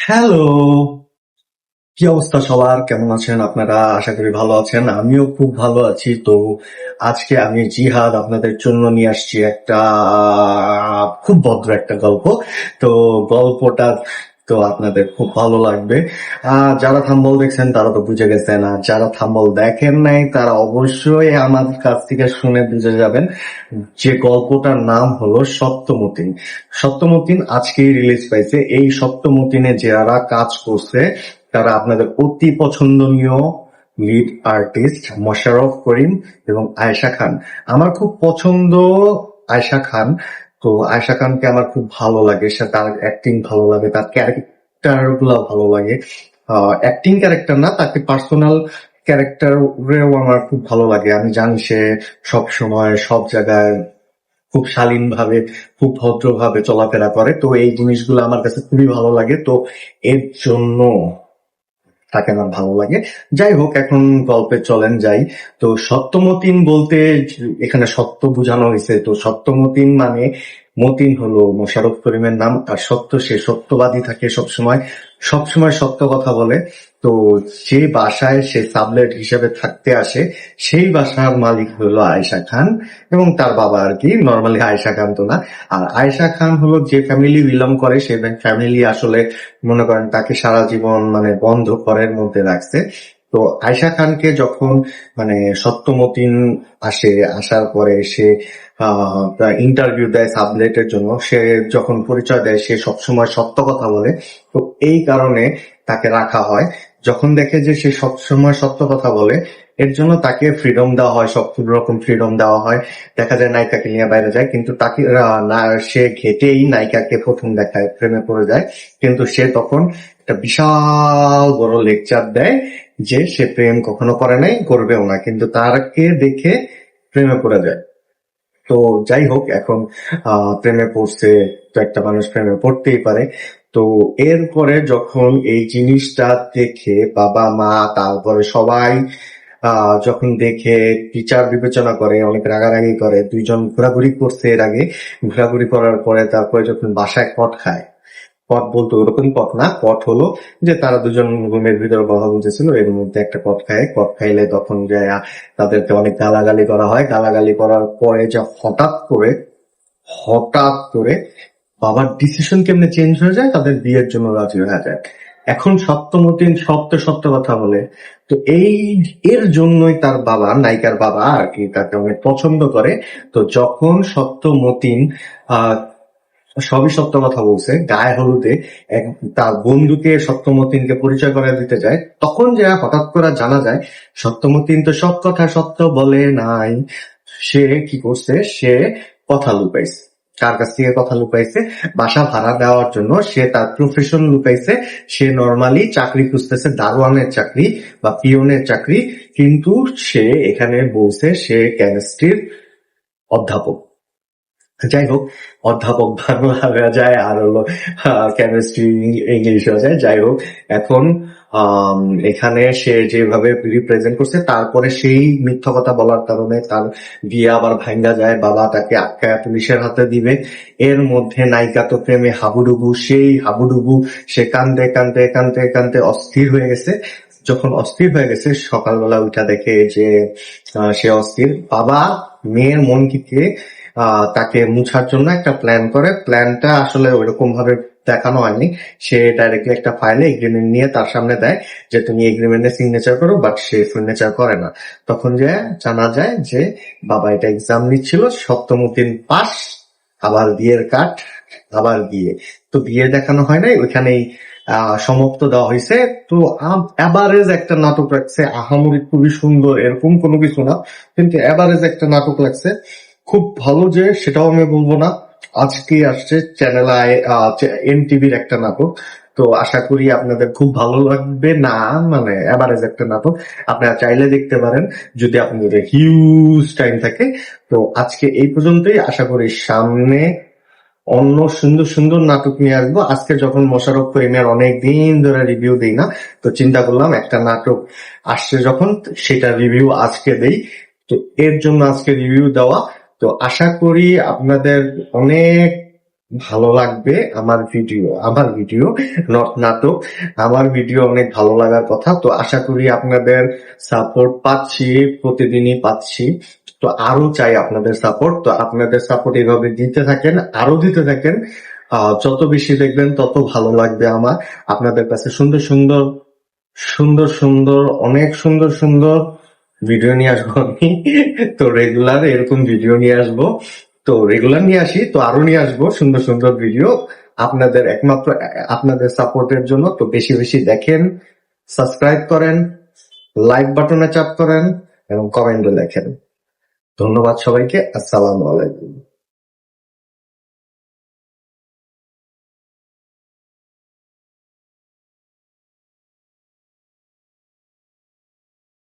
Hello, কি অবস্থা সবার? কেমন আছেন আপনারা? আশা করি ভালো আছেন। আমিও খুব ভালো আছি। তো আজকে আমি জিহাদ আপনাদের জন্য নিয়ে আসছি একটা খুব ভদ্র একটা গল্প। তো গল্পটা তো আপনাদের খুব ভালো লাগবে। যারা থাম্বনেল দেখছেন তারা তো বুঝে গেছেন, আর যারা থাম্বনেল দেখেন নাই তারা অবশ্যই আমার কাছ থেকে শুনে বুঝে যাবেন যে গল্পটার নাম হলো সত্যমতিন। সত্যমতিন আজকেই রিলিজ পাইছে। এই সত্যমতিনে যারা কাজ করছে তারা আপনাদের অতি পছন্দনীয় লিড আর্টিস্ট মোশাররফ করিম এবং আয়েশা খান। আমার খুব পছন্দ আয়েশা খান। তো আয়েশা খানকে আমার খুব ভালো লাগে, সে তার অ্যাক্টিং ভালো লাগে, তার ক্যারেক্টার গুলা ভালো লাগে। অ্যাক্টিং ক্যারেক্টার না, তাকে পার্সোনাল ক্যারেক্টারেও আমার খুব ভালো লাগে। আমি জানি সে সব সময় সব জায়গায় খুব শালীনভাবে, খুব ভদ্রভাবে চলাফেরা করে। তো এই জিনিসগুলো আমার কাছে খুবই ভালো লাগে। তো এর জন্য তাকে আমার ভালো লাগে। যাই হোক, এখন গল্পে চলেন যাই। তো সত্যমতিন বলতে এখানে সত্য বোঝানো হয়েছে। তো সত্যমতিন মানে মতিন হলো মোশাররফ করিমের নাম, আর সত্য সে সত্যবাদী থাকে, সবসময় সবসময় সত্য কথা বলে। তো যে বাসায় সে সাবলেট হিসেবে থাকতে আসে সেই বাসার মালিক হলো আয়েশা খান এবং তার বাবা আর কি। নর্মালি আয়েশা খান তো না। আর আয়েশা খান হলো যে ফ্যামিলি বিলং করে, সে ফ্যামিলি আসলে মনে করেন তাকে সারা জীবন মানে বন্ধ ঘরের মধ্যে রাখছে। তো আয়েশা খানকে যখন মানে সত্যমতিন আসে, আসার পরে সে ইন্টারভিউ দেয় সাবলেটের জন্য, সে যখন পরিচয় দেয় সে সবসময় সত্য কথা বলে। তো এই কারণে তাকে রাখা হয়। যখন দেখে যে সে সবসময় সত্য কথা বলে, এর জন্য তাকে ফ্রিডম দেওয়া হয়, সব রকম ফ্রিডম দেওয়া হয়। দেখা যায় নায়িকাকে নিয়ে বাইরে যায়, কিন্তু তাকে না, সে ঘেটেই নায়িকাকে প্রথম দেখায়, প্রেমে পড়ে যায়। কিন্তু সে তখন একটা বিশাল বড় লেকচার দেয় যে সে প্রেম কখনো করে নাই, করবেও না, কিন্তু তারকে দেখে প্রেমে পড়ে যায়। তো যাই হোক, এখন প্রেমে পড়ছে, তো একটা মানুষ প্রেমে পড়তেই পারে। তো এরপরে যখন এই জিনিসটা দেখে বাবা মা তারপরে সবাই যখন দেখে বিচার বিবেচনা করে, অনেক রাগারাগি করে, দুইজন ঘোরাঘুরি করছে এর আগে, ঘোরাঘুরি করার পরে তারপরে যখন বাসায় কট খায়, পথ বলতে ওরকম পথ না, পথ হলো যে তারা দুজন রুমের ভিতরে কথা বলতেছিল, এর মধ্যে একটা পথ খায়। পথ খাইলে তখন যে তাদেরকে অনেক গালাগালি করা হয়। গালাগালি করার পরে যে হঠাৎ করে বাবার ডিসিশন কেমনে চেঞ্জ হয়ে যায়, তাদের বিয়ের জন্য রাজি হয়ে যায়। এখন সত্যমতিন সত্য সত্য কথা বলে। তো এর জন্যই তার বাবা, নায়িকার বাবা আর কি, তাকে অনেক পছন্দ করে। তো যখন সত্যমতিন আহ সবই সত্য কথা বলছে, গায়ে হলুদে এক তার বন্ধুকে সত্যমতিনকে পরিচয় করে দিতে যায়, তখন যে হঠাৎ করে জানা যায় সত্যমতিন তো সব কথা সত্য বলে নাই। সে কি করছে, সে কথা লুকাইছে। কার কাছ থেকে কথা লুকাইছে? বাসা ভাড়া দেওয়ার জন্য সে তার প্রফেশন লুকাইছে। সে নর্মালি চাকরি খুঁজতেছে, দারোয়ানের চাকরি বা পিয়নের চাকরি, কিন্তু সে এখানে বলছে সে কেমিস্ট্রির অধ্যাপক। যাই হোক, অধ্যাপক বাংলা হয়ে যায়, আর হলো কেমিস্ট্রি ইংলিশ হয়ে যায়। যাই হোক, এখন আম, এখানে সে যেভাবে রিপ্রেজেন্ট করছে, তারপরে সেই মিথ্যা কথা বলার কারণে তার বিয়ে আবার ভাঙ্গা যায়। বাবা তাকে আটকায় পুলিশের হাতে দিবে। এর মধ্যে নায়িকা তো প্রেমে হাবুডুবু, সেই হাবুডুবু, সে কান্দে কান্দে কান্দে কান্দে অস্থির হয়ে গেছে। যখন অস্থির হয়ে গেছে, সকালবেলা উঠা দেখে যে সে অস্থির। বাবা মেয়ের মনকে তাকে মুছার জন্য একটা প্ল্যান করে। প্ল্যানটা আসলে ওইরকম ভাবে দেখানো হয়নি। সে ডাইরেক্টলি একটা ফাইলে এগ্রিমেন্ট নিয়ে তার সামনে দেয় যে তুমি এগ্রিমেন্টে সিগনেচার করো, বাট সে সিগনেচার করে না। তখন যে জানা যায় যে বাবা এটা এক্সাম নিচ্ছিল, সপ্তমতিন পাস, আবার বিয়ের কাঠ, আবার বিয়ে। তো বিয়ে দেখানো হয় নাই ওইখানেই, সমাপ্ত দেওয়া হয়েছে। তো এভারেজ একটা নাটক লাগছে, আহামরি খুবই সুন্দর এরকম কোনো কিছু না, কিন্তু এভারেজ একটা নাটক লাগছে। খুব ভালো যে সেটাও আমি বলবো না। আজকে আসছে চ্যানেল আই, এনটিভির একটা নাটক। তো আশা করি আপনাদের খুব ভালো লাগবে। না মানে এভারেজ একটা নাটক, আপনারা চাইলে দেখতে পারেন যদি আপনাদের হিউজ টাইম থাকে। তো আজকে এই পর্যন্তই। আশা করি সামনে অন্য সুন্দর সুন্দর নাটক নিয়ে আসবো। আজকে যখন মোশাররফ করিমের অনেক দিন ধরে রিভিউ দিই না, তো চিন্তা করলাম একটা নাটক আসছে যখন, সেটা রিভিউ আজকে দেই। তো এর জন্য আজকে রিভিউ দেওয়া। তো আশা করি আপনাদের অনেক ভালো লাগবে আমার ভিডিও নট নাটক, আমার ভিডিও অনেক ভালো লাগার কথা। তো আশা করি আপনাদের সাপোর্ট পাচ্ছি, প্রতিদিনই পাচ্ছি। তো আরো চাই আপনাদের সাপোর্ট। তো আপনাদের সাপোর্ট এইভাবে দিতে থাকেন, আরো দিতে থাকেন। যত বেশি দেখবেন তত ভালো লাগবে আমার। আপনাদের কাছে সুন্দর সুন্দর সুন্দর সুন্দর অনেক সুন্দর সুন্দর ভিডিও নিয়ে আসবো আমি। তো রেগুলার এরকম ভিডিও নিয়ে আসবো। তো রেগুলার নিয়ে আসি, তো আরো নিয়ে আসবো সুন্দর সুন্দর ভিডিও আপনাদের একমাত্র আপনাদের সাপোর্টের জন্য। তো বেশি বেশি দেখেন, সাবস্ক্রাইব করেন, লাইক বাটনে চাপ করেন এবং কমেন্টে লেখেন। ধন্যবাদ সবাইকে। আসসালামু আলাইকুম।